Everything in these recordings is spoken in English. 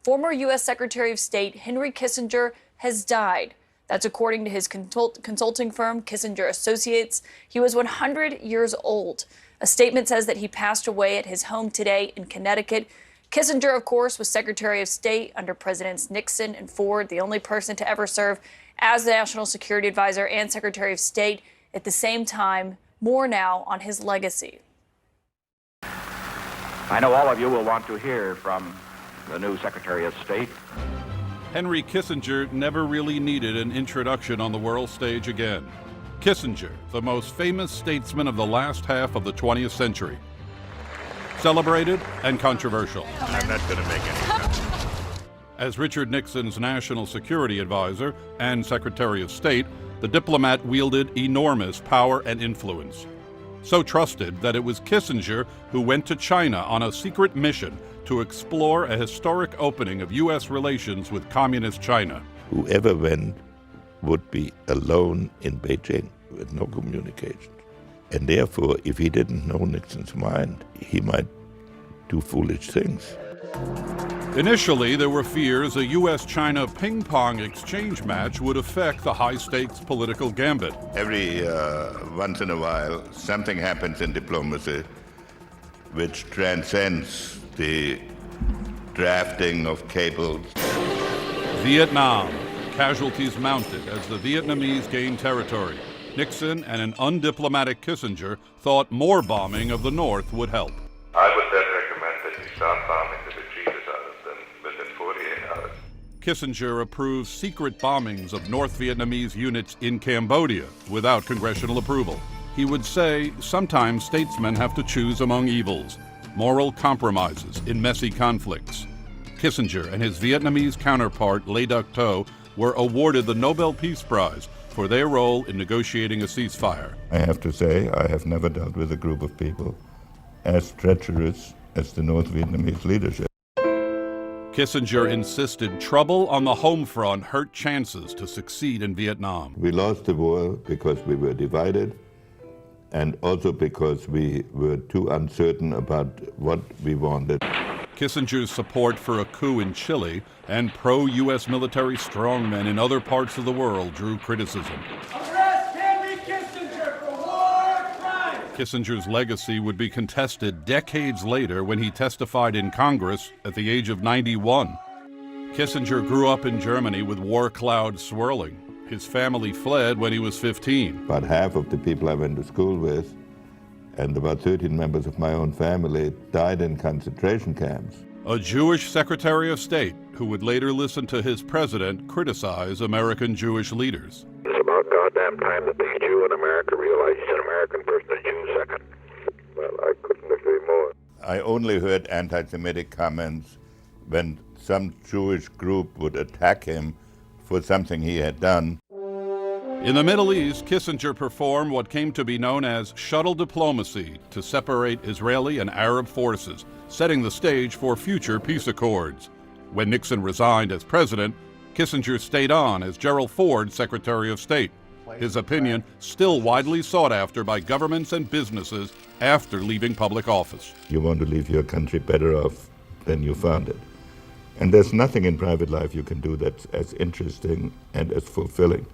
former U.S. Secretary of State Henry Kissinger has died. That's according to his consulting firm, Kissinger Associates. He was 100 years old. A statement says that he passed away at his home today in Connecticut. Kissinger, of course, was Secretary of State under Presidents Nixon and Ford, the only person to ever serve as the National Security Advisor and Secretary of State at the same time. More now on his legacy. I know all of you will want to hear from the new Secretary of State. Henry Kissinger never really needed an introduction on the world stage again. Kissinger, the most famous statesman of the last half of the 20th century. Celebrated and controversial. I'm not going to make any sense. As Richard Nixon's National Security Advisor and Secretary of State, the diplomat wielded enormous power and influence. So trusted that it was Kissinger who went to China on a secret mission to explore a historic opening of U.S. relations with Communist China. Whoever went would be alone in Beijing with no communication. And therefore, if he didn't know Nixon's mind, he might do foolish things. Initially, there were fears a U.S.-China ping-pong exchange match would affect the high-stakes political gambit. Every once in a while, something happens in diplomacy which transcends the drafting of cables. Vietnam. Casualties mounted as the Vietnamese gained territory. Nixon and an undiplomatic Kissinger thought more bombing of the North would help. I would then recommend that you start bombing the retreaters out of them within 48 hours. Kissinger approved secret bombings of North Vietnamese units in Cambodia without congressional approval. He would say sometimes statesmen have to choose among evils, moral compromises in messy conflicts. Kissinger and his Vietnamese counterpart, Le Duc Tho, were awarded the Nobel Peace Prize for their role in negotiating a ceasefire. I have to say, I have never dealt with a group of people as treacherous as the North Vietnamese leadership. Kissinger insisted trouble on the home front hurt chances to succeed in Vietnam. We lost the war because we were divided, and also because we were too uncertain about what we wanted. Kissinger's support for a coup in Chile and pro-U.S. military strongmen in other parts of the world drew criticism. Arrest Henry Kissinger for war crimes! Kissinger's legacy would be contested decades later when he testified in Congress at the age of 91. Kissinger grew up in Germany with war clouds swirling. His family fled when he was 15. About half of the people I went to school with and about 13 members of my own family died in concentration camps. A Jewish Secretary of State who would later listen to his president criticize American Jewish leaders. It's about goddamn time that the Jew in America realized he's an American first and a Jew second. Well, I couldn't agree more. I only heard anti-Semitic comments when some Jewish group would attack him for something he had done. In the Middle East, Kissinger performed what came to be known as shuttle diplomacy to separate Israeli and Arab forces, setting the stage for future peace accords. When Nixon resigned as president, Kissinger stayed on as Gerald Ford's Secretary of State. His opinion still widely sought after by governments and businesses after leaving public office. You want to leave your country better off than you found it. And there's nothing in private life you can do that's as interesting and as fulfilling.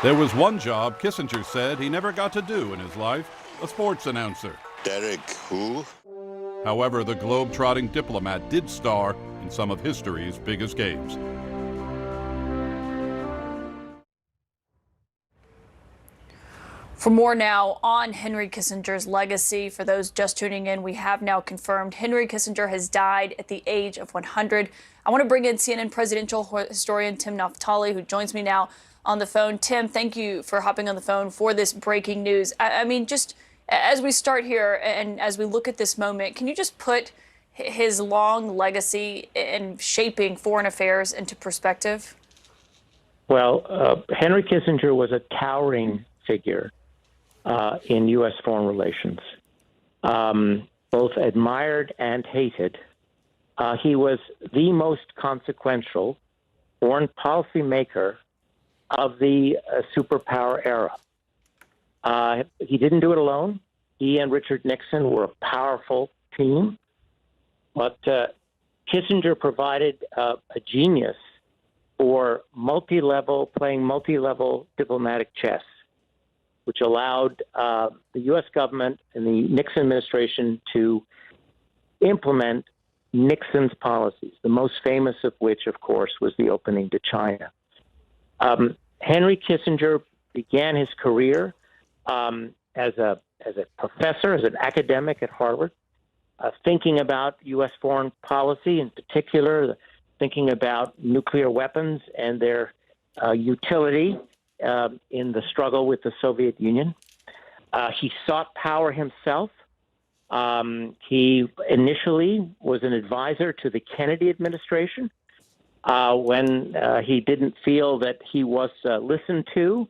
There was one job Kissinger said he never got to do in his life, a sports announcer. Derek who? However, the globe-trotting diplomat did star in some of history's biggest games. For more now on Henry Kissinger's legacy, for those just tuning in, we have now confirmed Henry Kissinger has died at the age of 100. I want to bring in CNN presidential historian Tim Naftali, who joins me now on the phone. Tim, thank you for hopping on the phone for this breaking news. I mean, just as we start here and as we look at this moment, can you just put his long legacy in shaping foreign affairs into perspective? Well, Henry Kissinger was a towering figure in U.S. foreign relations, both admired and hated. He was the most consequential foreign policy maker of the superpower era. He didn't do it alone. He and Richard Nixon were a powerful team, but Kissinger provided a genius for playing multi-level diplomatic chess, which allowed the U.S. government and the Nixon administration to implement Nixon's policies, the most famous of which, of course, was the opening to China. Henry Kissinger began his career as a professor, as an academic at Harvard, thinking about U.S. foreign policy, in particular, thinking about nuclear weapons and their utility in the struggle with the Soviet Union. He sought power himself. He initially was an advisor to the Kennedy administration when he didn't feel that he was listened to.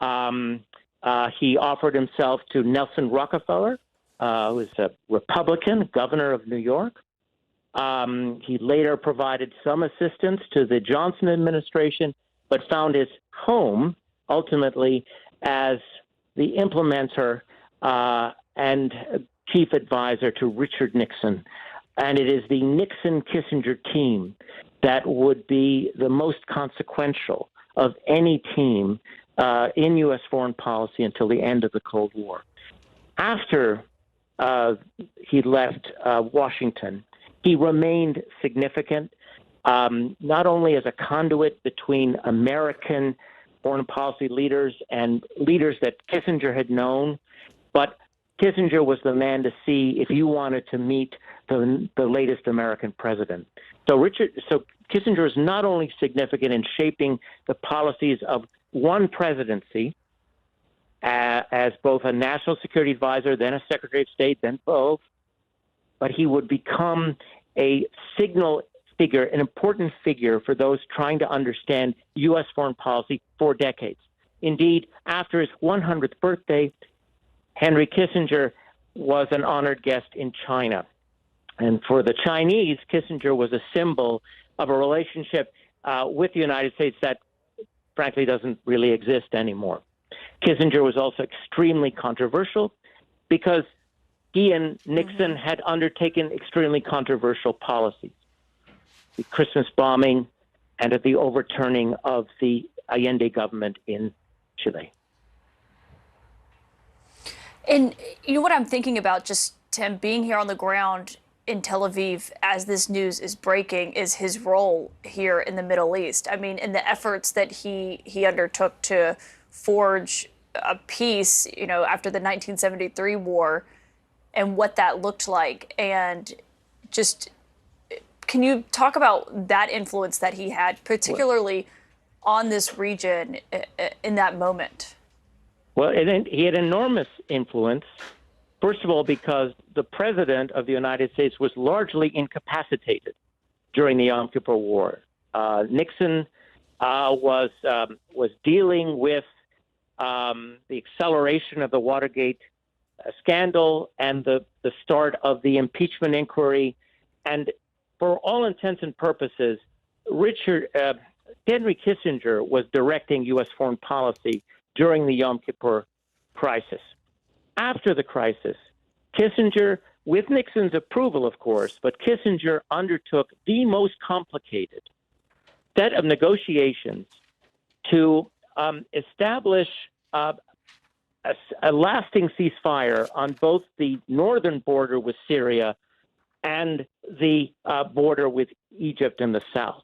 He offered himself to Nelson Rockefeller, who was a Republican, governor of New York. He later provided some assistance to the Johnson administration, but found his home ultimately as the implementer and chief advisor to Richard Nixon. And it is the Nixon-Kissinger team that would be the most consequential of any team in U.S. foreign policy until the end of the Cold War. After he left Washington, he remained significant, not only as a conduit between American foreign policy leaders and leaders that Kissinger had known, but Kissinger was the man to see if you wanted to meet the latest American president. So Kissinger is not only significant in shaping the policies of one presidency as both a national security advisor, then a secretary of state, then both, but he would become a signal figure, an important figure for those trying to understand U.S. foreign policy for decades. Indeed, after his 100th birthday, Henry Kissinger was an honored guest in China. And for the Chinese, Kissinger was a symbol of a relationship with the United States that, frankly, doesn't really exist anymore. Kissinger was also extremely controversial because he and Nixon had undertaken extremely controversial policies. The Christmas bombing and the overturning of the Allende government in Chile. And you know what I'm thinking about, just Tim, being here on the ground in Tel Aviv as this news is breaking, is his role here in the Middle East. I mean, in the efforts that he undertook to forge a peace, you know, after the 1973 war and what that looked like. And just, can you talk about that influence that he had, particularly on this region in that moment? Well, he had enormous influence, first of all, because the president of the United States was largely incapacitated during the Yom Kippur War. Nixon was dealing with the acceleration of the Watergate scandal and the start of the impeachment inquiry. And for all intents and purposes, Henry Kissinger was directing U.S. foreign policy during the Yom Kippur crisis. After the crisis, Kissinger, with Nixon's approval, of course, but Kissinger undertook the most complicated set of negotiations to establish a lasting ceasefire on both the northern border with Syria and the border with Egypt in the south.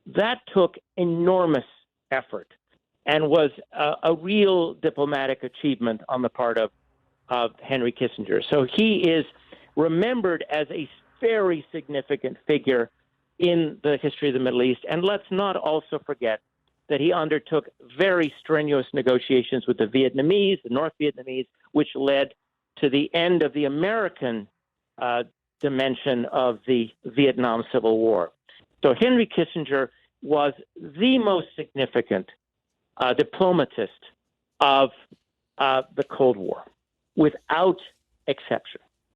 That took enormous effort and was a real diplomatic achievement on the part of Henry Kissinger. So he is remembered as a very significant figure in the history of the Middle East. And let's not also forget that he undertook very strenuous negotiations with the Vietnamese, the North Vietnamese, which led to the end of the American dimension of the Vietnam Civil War. So Henry Kissinger was the most significant diplomatist of the Cold War, without exception.